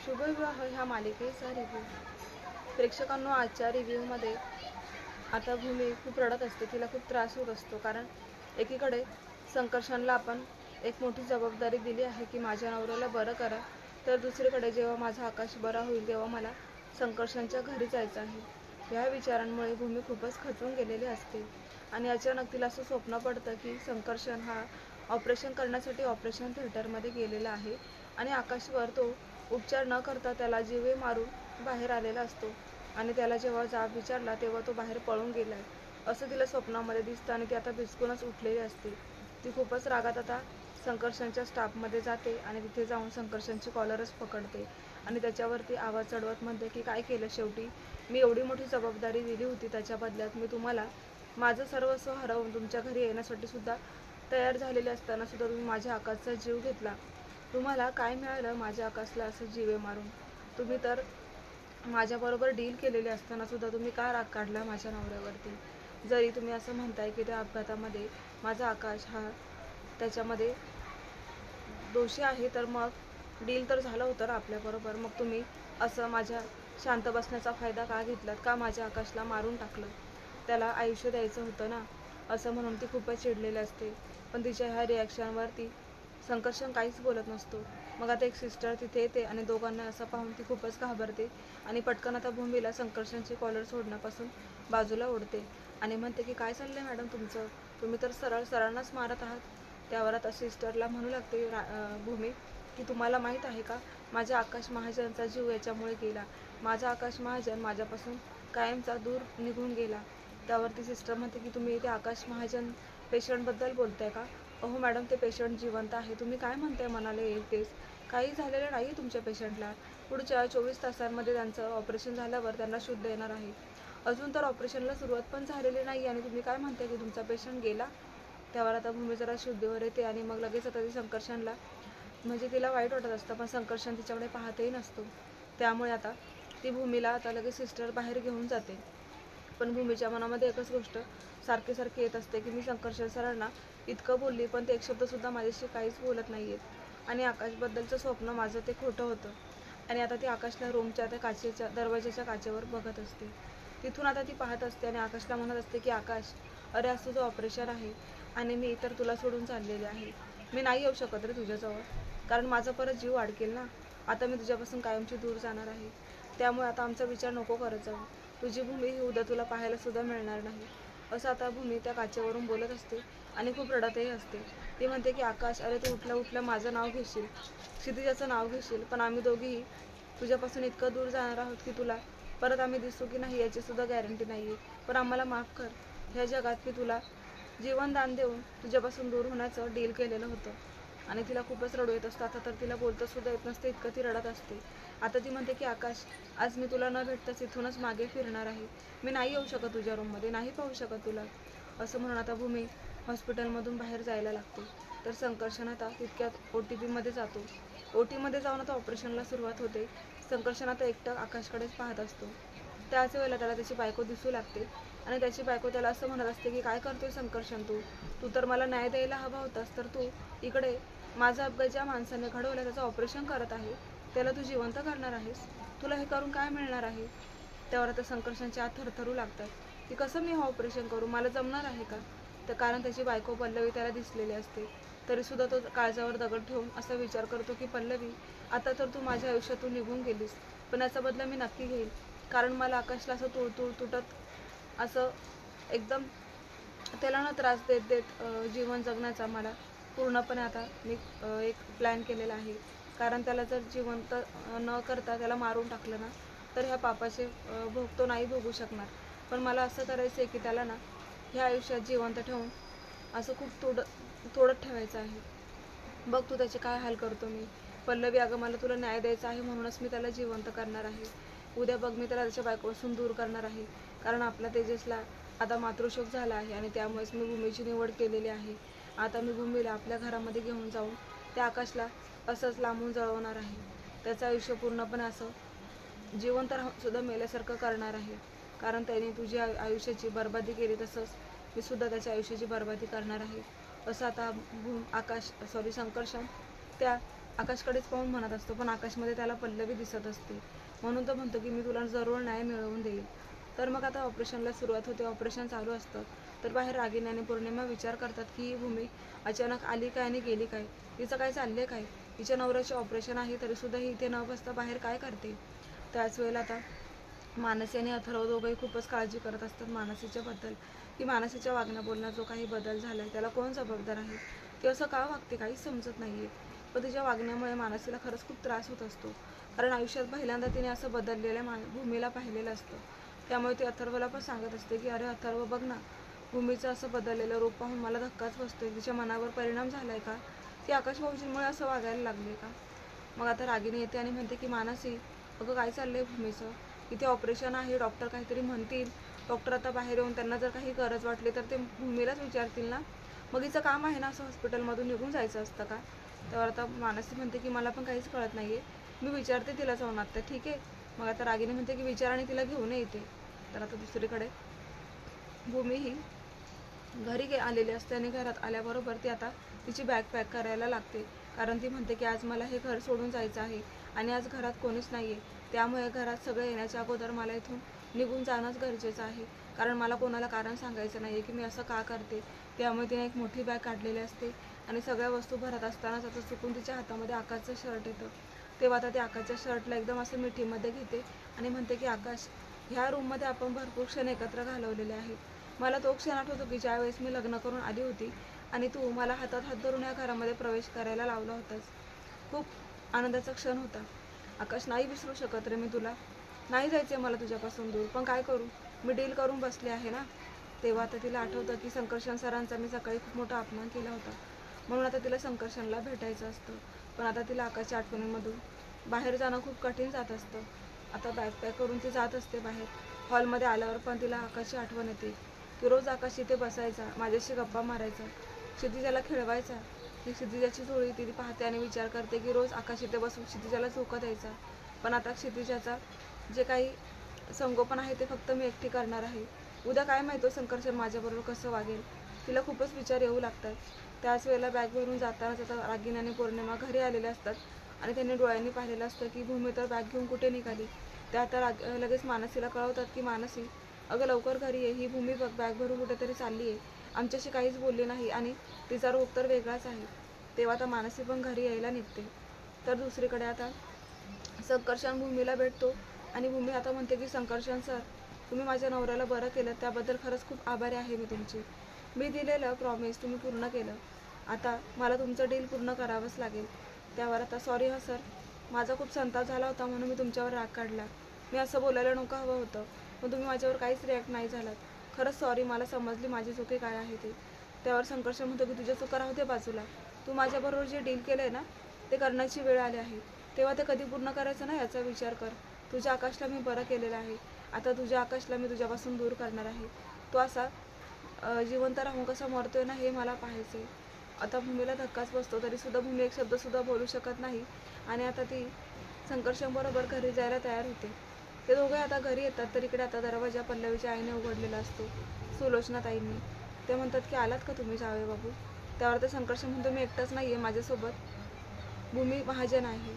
शुभविवाह ह्या मालिकेचा रिव्ह्यू. प्रेक्षकांनो, आजच्या रिव्ह्यूमध्ये आता भूमी खूप रडत असते. तिला खूप त्रास होत असतो, कारण एकीकडे संकर्षणला आपण एक मोठी जबाबदारी दिली आहे की माझ्या नवऱ्याला बरं करा, तर दुसरीकडे जेव्हा माझा आकाश बरा होईल तेव्हा मला संकर्षणच्या घरी जायचं आहे. ह्या विचारांमुळे भूमी खूपच खचून गेलेली असते आणि अचानक तिला असं स्वप्न पडतं की संकर्षण हा ऑपरेशन करण्यासाठी ऑपरेशन थिएटरमध्ये गेलेला आहे आणि आकाशवर तो उपचार न करता त्याला जीवे मारून बाहेर आलेला असतो आणि त्याला जेव्हा जाब विचारला तेव्हा तो बाहेर पळून गेलाय असं तिला स्वप्नामध्ये दिसतं आणि ती आता बिचकूनच उठलेली असते. ती खूपच रागात आता संकर्षणच्या स्टाफमध्ये जाते आणि तिथे जाऊन संकर्षणची कॉलरच पकडते आणि त्याच्यावरती आवाज चढवत म्हणते की काय केलं शेवटी? मी एवढी मोठी जबाबदारी दिली होती, त्याच्या बदल्यात मी तुम्हाला माझं सर्वस्व हरवून तुमच्या घरी येण्यासाठी सुद्धा तयार झालेले असताना सुद्धा तुम्ही माझ्या आकाशचा जीव घेतला. तुम्हाला काय मिळालं माझ्या आकाशला असं जीवे मारून? तुम्ही तर माझ्याबरोबर डील केलेले असताना सुद्धा तुम्ही का राग काढला माझ्या नवऱ्यावरती? जरी तुम्ही असं म्हणताय की त्या अपघातामध्ये माझा आकाश हा त्याच्यामध्ये दोषी आहे, तर मग डील तर झालं होतं ना आपल्याबरोबर. मग तुम्ही असं माझ्या शांत बसण्याचा फायदा का घेतलात? का माझ्या आकाशला मारून टाकलं? त्याला आयुष्य द्यायचं होतं ना, असं म्हणून ती खूपच चिडलेली असते. पण तिच्या ह्या रिॲक्शनवरती संकर्षण काहीच बोलत नसतो. मग आता एक सिस्टर तिथे येते आणि दोघांना असं पाहून ती खूपच घाबरते आणि पटकन आता भूमीला संकर्षणची कॉलर सोडण्यापासून बाजूला ओढते आणि म्हणते की काय चाललंय मॅडम तुमचं? तुम्ही तर सरळ सरांनाच मारत आहात. त्यावर आता सिस्टरला म्हणू लागते भूमी की तुम्हाला माहीत आहे का, माझ्या आकाश महाजनचा जीव याच्यामुळे गेला. माझा आकाश महाजन माझ्यापासून कायमचा दूर निघून गेला. त्यावरती सिस्टर म्हणते की तुम्ही ते आकाश महाजन पेशंटबद्दल बोलताय का? अहो मॅडम, ते पेशंट जिवंत आहे. तुम्ही काय म्हणताय म्हणाले तेच. काही झालेलं नाही तुमच्या पेशंटला. पुढच्या 24 तासांमध्ये त्यांचं ऑपरेशन झाल्यावर त्यांना शुद्ध येणार आहे. अजून तर ऑपरेशनला सुरुवात पण झालेली नाही आणि तुम्ही काय म्हणताय की तुमचा पेशंट गेला? त्यावर आता भूमी जरा शुद्धीवर येते आणि मग लगेच आता ती संकर्षणला, म्हणजे तिला वाईट वाटत असतं पण संकर्षण तिच्याकडे पाहतही नसतो. त्यामुळे आता ती भूमीला आता लगेच सिस्टर बाहेर घेऊन जाते. पण भूमीच्या मनामध्ये एकच गोष्ट सारखी सारखी येत असते की मी संकर्षण सरांना इतकं बोलली पण ते एक शब्दसुद्धा माझ्याशी काहीच बोलत नाही आहेत आणि आकाशबद्दलचं स्वप्न माझं ते खोटं होतं. आणि आता ती आकाशला रूमच्या त्या काचेच्या दरवाजाच्या काचेवर बघत असते. तिथून आता ती पाहत असते आणि आकाशला म्हणत असते की आकाश, अरे आज तुझं ऑपरेशन आहे आणि मी तर तुला सोडून चाललेले आहे. मी नाही येऊ शकत रे तुझ्याजवळ, कारण माझा परत जीव अडकेल ना. आता मी तुझ्यापासून कायमची दूर जाणार आहे. त्यामुळे आता आमचा विचार नको करत जाऊ. तुझी भूमी ही उद्या तुला पाहायला सुद्धा मिळणार नाही. असं आता भूमी त्या काचेवरून बोलत असते आणि खूप रडतही असते. ती म्हणते की आकाश, अरे तू उठल्या उठल्या माझं नाव घेशील, क्षितिजाचं नाव घेशील, पण आम्ही दोघीही तुझ्यापासून इतकं दूर जाणार आहोत की तुला परत आम्ही दिसू की नाही याची सुद्धा गॅरंटी नाही आहे. पण आम्हाला माफ कर. ह्या जगात मी तुला जीवनदान देऊन तुझ्यापासून दूर होण्याचं डील केलेलं होतं. आणि तिला खूपच रडू येत असतं. आता तर तिला बोलता सुद्धा येत नसते, इतकं ती रडत असते. आता ती म्हणते की आकाश, आज मी तुला न भेटताच इथूनच मागे फिरणार आहे. मी नाही येऊ शकत तुझ्या रूममध्ये, नाही पाहू शकत तुला. असं म्हणून आता भूमी हॉस्पिटलमधून बाहेर जायला लागते. तर संकर्षण आता तितक्यात OTPमध्ये जातो. OTमध्ये जाऊन आता ऑपरेशनला सुरुवात होते. संकर्षण आता एकटं आकाशकडेच पाहत असतो. त्याच वेळेला त्याला त्याची बायको दिसू लागते आणि त्याची बायको त्याला असं म्हणत असते की काय करतोय संकर्षण तू? तू तर मला न्याय द्यायला हवा होतास, तर तू इकडे माझा अपघात ज्या माणसाने घडवला त्याचं ऑपरेशन करत आहे, त्याला तू जिवंत करणार आहेस? तुला हे करून काय मिळणार आहे? त्यावर आता संकर्षणचे हात थरथरू लागतात की कसं मी हे ऑपरेशन करू? मला जमणार आहे का? तर कारण त्याची बायको पल्लवी त्याला दिसलेली असते. तरीसुद्धा तो काळजावर दगड ठेवून असा विचार करतो की पल्लवी, आता तर तू माझ्या आयुष्यातून निघून गेलीस, पण याचा बदला मी नक्की घेईन. कारण मला आकाशला असं तुळतुळ तुटत असं एकदम त्याला न त्रास देत देत जीवन जगण्याचा मला पूर्णपणे आता मी एक प्लॅन केलेला आहे. कारण त्याला जर जिवंत न करता त्याला मारून टाकलं ना, तर ह्या पापाचे भोग तो नाही भोगू शकणार. पण मला असं करायचं आहे की त्याला ना ह्या आयुष्यात जिवंत ठेवून असं खूप तोडत ठेवायचं आहे. बघ तू त्याचे काय हाल करतो मी. पल्लवी, अगं मला तुला न्याय द्यायचा आहे म्हणूनच मी त्याला जिवंत करणार आहे. उद्या बघ मी त्याला त्याच्या बायकोपासून दूर करणार आहे. कारण आपला तेजसला आता मातृशोक झाला आहे आणि त्यामुळेच मी भूमीची निवड केलेली आहे. आता मी भूमीला आपल्या घरामध्ये घेऊन जाऊन त्या आकाशला असंच लांबून जळवणार आहे. त्याचं आयुष्य पूर्णपणे असं जिवंत राहून सुद्धा मेल्यासारखं करणार आहे. कारण त्याने तुझी आयुष्याची बरबादी केली, तसंच मी सुद्धा त्याच्या आयुष्याची बरबादी करणार आहे. असं आता संकर्षण त्या आकाशकडेच पाहून म्हणत असतो, पण आकाशमध्ये त्याला पल्लवी दिसत असते. म्हणून तो म्हणतो की मी तुला जरूर न्याय मिळवून देईल. तर मग आता ऑपरेशनला सुरुवात होते. ऑपरेशन चालू असतं. तर बाहेर रागिनी आणि पौर्णिमा विचार करतात की ही भूमी अचानक आली काय आणि गेली काय, तिचं काय चाललंय काय, तिच्या नवऱ्याचे ऑपरेशन आहे तरीसुद्धा ही इथे न बसता बाहेर काय करते. त्याच वेळेला आता मानसी आणि अथर्व दोघंही खूपच काळजी करत असतात मानसीच्या बद्दल, की मानसीच्या वागण्या बोलण्यात जो काही बदल झालाय त्याला कोण जबाबदार आहे, ती असं का वागते काहीच समजत नाहीये. पण तिच्या वागण्यामुळे मानसीला खरंच खूप त्रास होत असतो, कारण आयुष्यात पहिल्यांदा तिने असं बदललेल्या भूमीला पाहिलेलं असतं. त्यामुळे ती अथर्वला पण सांगत असते की अरे अथर्व बघ ना, भूमीचं असं बदललेलं रूप पाहून मला धक्काच बसतोय, तिच्या मनावर परिणाम झालाय का, ती आकाश भाऊजींमुळे असं वागायला लागले का. मग आता रागिनी येते आणि म्हणते की मानसी अगं काय चाललंय भूमीचं, इथे ऑपरेशन आहे, डॉक्टर काहीतरी म्हणतील, डॉक्टर आता बाहेर येऊन त्यांना जर काही गरज वाटली तर ते भूमीलाच विचारतील ना, मग हिचं काम आहे ना असं हॉस्पिटलमधून निघून जायचं असतं का. तर आता मानसी म्हणते की मला पण काहीच कळत नाहीये, मी विचारते तिला जाऊन आता. ठीक आहे. मग आता रागिनी म्हणते की विचार आणि तिला घेऊन येते. तर आता दुसरीकडे भूमी ही घरी आलेली असते आणि घरात आल्याबरोबर ती आता तिची बॅग पॅक करायला लागते, कारण ती म्हणते की आज मला हे घर सोडून जायचं आहे आणि आज घरात कोणीच नाही आहे, त्यामुळे घरात सगळं येण्याच्या अगोदर मला इथून निघून जाणंच गरजेचं आहे, कारण मला कोणाला कारण सांगायचं नाही आहे की मी असं का करते. त्यामुळे तिने एक मोठी बॅग काढलेली असते आणि सगळ्या वस्तू भरत असतानाच आता चुकून तिच्या हातामध्ये आकाशचं शर्ट येतं. तेव्हा आता ती आकाशच्या शर्टला एकदम असं मिठीमध्ये घेते आणि म्हणते की आकाश, ह्या रूममध्ये आपण भरपूर क्षण एकत्र घालवलेले आहेत. मला तो क्षण आठवतो की ज्यावेळेस मी लग्न करून आली होती आणि तू मला हातात हात धरून या घरामध्ये प्रवेश करायला लावला होतास. खूप आनंदाचा क्षण होता. आकाश, नाही विसरू शकत रे मी तुला. नाही जायचे मला तुझ्यापासून दूर, पण काय करू, मी डील करून बसले आहे ना. तेव्हा आता तिला आठवतं की संकर्षण सरांचा मी सकाळी खूप मोठा अपमान केला होता, म्हणून आता तिला संकर्षणला भेटायचं असतं. पण आता तिला आकाशच्या आठवणींमधून बाहेर जाणं खूप कठीण जात असतं. आता बॅग पॅक करून ती जात असते बाहेर. हॉलमध्ये आल्यावर पण तिला आकाशची आठवण येते की रोज आकाश इथे बसायचा, माझ्याशी गप्पा मारायचा, क्षितिजाला खेळवायचा. ती क्षितिजाची झोळी ती पाहते आणि विचार करते की रोज आकाश इथे बसून क्षितिजाला झोका द्यायचा, पण आता क्षितिजाचा जे काही संगोपन आहे ते फक्त मी एकटी करणार आहे. उद्या काय माहिती संकर्षण माझ्याबरोबर कसं वागेल. तिला खूपच विचार येऊ लागतात. त्याच वेळेला बॅग भरून जातानाच आता रागिनी आणि पौर्णिमा घरी आलेले असतात आणि त्यांनी डोळ्यांनी पाहिलेलं असतं की भूमी तर बॅग घेऊन कुठे निघाली. त्या आता लगेच मानसीला कळवतात की मानसी अगं लवकर घरी ये, ही भूमी बघ बॅग भरून कुठेतरी चालली आहे, आमच्याशी काहीच बोलली नाही आणि तिचा रूप तर वेगळाच आहे. तेव्हा आता मानसी पण घरी यायला निघते. तर दुसरीकडे आता संकर्षण भूमीला भेटतो आणि भूमी आता म्हणते की संकर्षण सर, तुम्ही माझ्या नवऱ्याला बरं केलं त्याबद्दल खरंच खूप आभारी आहे मी तुमची. मी दिलेलं प्रॉमिस तुम्ही पूर्ण केलं, आता मला तुमचं डील पूर्ण करावंच लागेल. त्यावर आता सॉरी हा सर, माझा खूप संताप झाला होता म्हणून मी तुमच्यावर राग काढला, मी असं बोलायला नको हवं होतं, पण तुम्ही माझ्यावर काहीच रिॲक्ट नाही झालात. खरंच सॉरी, मला समजली माझी चुकी काय आहे ते. त्यावर संकर्षण म्हणतो की तुझ्या चुका राहू दे बाजूला, तू माझ्याबरोबर जे डील केलं आहे ना ते करण्याची वेळ आली आहे, तेव्हा ते कधी पूर्ण करायचं ना याचा विचार कर. तुझ्या आकाशला मी बरं केलेलं आहे, आता तुझ्या आकाशला मी तुझ्यापासून दूर करणार आहे. तो असा जिवंत राहून कसा मरतोय ना हे मला पाहायचं आहे. आता भूमीला धक्काच बसतो, तरीसुद्धा भूमी एक शब्दसुद्धा बोलू शकत नाही आणि आता ती संकर्षणबरोबर घरी जायला तयार होते. ते दोघे आता घरी येतात, तर इकडे आता दरवाजा पल्लवीच्या आईने उघडलेला असतो, सुलोचनाताईंनी. ते म्हणतात की आलात का तुम्ही जावे बाबू. त्यावर ते संकर्षण म्हणतो मी एकटाच नाही आहे, माझ्यासोबत भूमी महाजन आहे.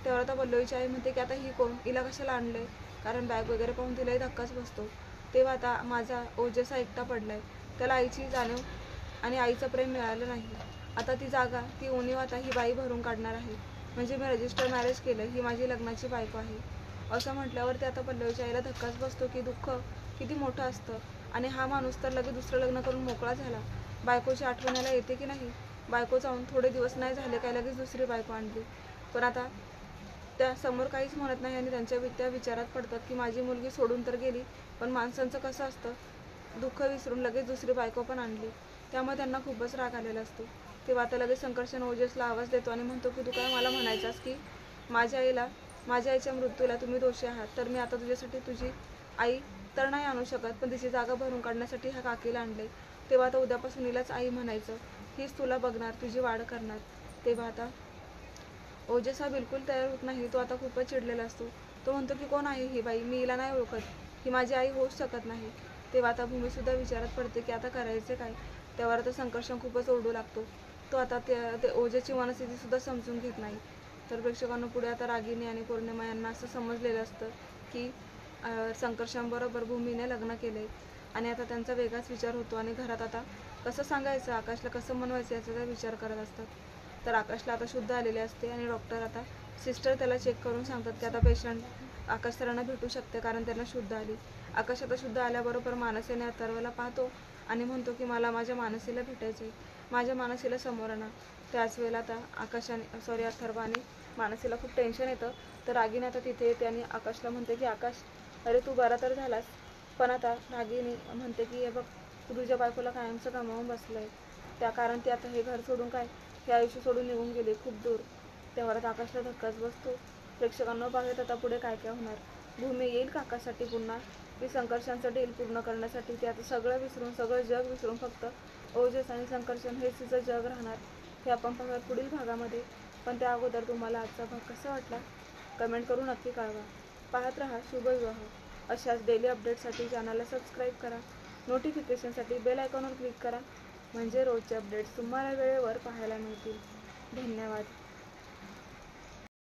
त्यावर आता पल्लवीची आई म्हणते की आता ही कोण, हिला कशाला आणलंय, कारण बॅग वगैरे पाहून तिलाही धक्काच बसतो. तेव्हा आता माझा ओजसा एकटा पडलाय, त्याला आईची जाणीव आणि आईचं प्रेम मिळालं नाही. आता ती जागा, ती उणीव आता ही बाई भरून काढणार आहे, म्हणजे मी रजिस्टर मॅरेज केलं, ही माझी लग्नाची बायको आहे. असं म्हटल्यावर ते आता पल्लवीच्या आईला धक्काच बसतो की दुःख किती मोठं असतं आणि हा माणूस तर लगेच दुसरं लग्न करून मोकळा झाला. बायकोची आठवण याला येते की नाही, बायको जाऊन थोडे दिवस नाही झाले काय लगेच दुसरी बायको आणली. पण आता त्या समोर काहीच म्हणत नाही आणि त्या विचारात पडतात की माझी मुलगी सोडून तर गेली, पण माणसांचं कसं असतं, दुःख विसरून लगेच दुसरी बायको पण आणली. त्यामुळे त्यांना खूपच राग आलेला असतो. तेव्हा आता लगेच संकर्षण ओजसला आवाज देतो आणि म्हणतो की तू काय मला म्हणायचास की माझ्या आईच्या मृत्यूला तुम्ही दोषी आहात, तर मी आता तुझ्यासाठी तुझी आई तर नाही आणू शकत, पण तिची जागा भरून काढण्यासाठी ह्या काकीला आणले. तेव्हा आता उद्यापासून हिलाच आई म्हणायचं, हीच तुला बघणार, तुझी वाढ करणार. तेव्हा आता ओजस हा बिलकुल तयार होत नाही. तो आता खूपच चिडलेला असतो. तो म्हणतो की कोण आहे ही बाई, मी हिला नाही ओळखत, ही माझी आई होऊच शकत नाही. तेव्हा आता भूमीसुद्धा विचारात पडते की आता करायचे काय. त्यावर आता संकर्षण खूपच ओरडू लागतो. तो आता ते ओजसची मनस्थितीसुद्धा समजून घेत नाही. तर प्रेक्षकांना पुढे आता रागिनी आणि पौर्णिमा यांना असं समजलेलं असतं की संकर्षणबरोबर भूमीने लग्न केले आणि आता त्यांचा वेगळाच विचार होतो आणि घरात आता कसं सांगायचं, आकाशला कसं मनवायचं याचा ते विचार करत असतात. तर आकाशला आता शुद्ध आलेले असते आणि डॉक्टर आता सिस्टर त्याला चेक करून सांगतात की आता पेशंट आकाश सरांना भेटू शकते कारण त्यांना शुद्ध आली. आकाश आता शुद्ध आल्याबरोबर मानसीने अथर्वला पाहतो आणि म्हणतो की मला माझ्या मानसीला भेटायचे, माझ्या मानसीला समोर आणा. त्याच वेळेला आता अथर्व आणि मानसीला खूप टेन्शन येतं. तर रागिनी आता तिथे येते आणि आकाशला म्हणते की आकाश, अरे तू बरा तर झालास, पण आता रागिनी म्हणते की हे बघ, तू तुझ्या बायकोला कायमचं गमावून बसलंय, त्या कारण ती आता हे घर सोडून काय, हे आयुष्य सोडून निघून गेले खूप दूर. तेवढ्यात आकाशला धक्काच बसतो. प्रेक्षकांना पाहत आता पुढे काय काय होणार. भूमी येईल का आकाशसाठी पुन्हा, की संकर्षणचं डील पूर्ण करण्यासाठी ते आता सगळं विसरून, सगळं जग विसरून फक्त ओजस आणि संकर्षण हेच तिचं जग राहणार, हे आपण पाहूयात पुढील भागामध्ये. पण त्या अगोदर तुम्हाला आजचा भाग कसा वाटला कमेंट करून नक्की कळवा. पाहत रहा शुभविवाह. अशाच डेली अपडेटसाठी चॅनलला सबस्क्राईब करा. नोटिफिकेशनसाठी बेल आयकॉनवर क्लिक करा, म्हणजे रोजचे अपडेट्स तुम्हाला वेळेवर पाहायला मिळतील. धन्यवाद.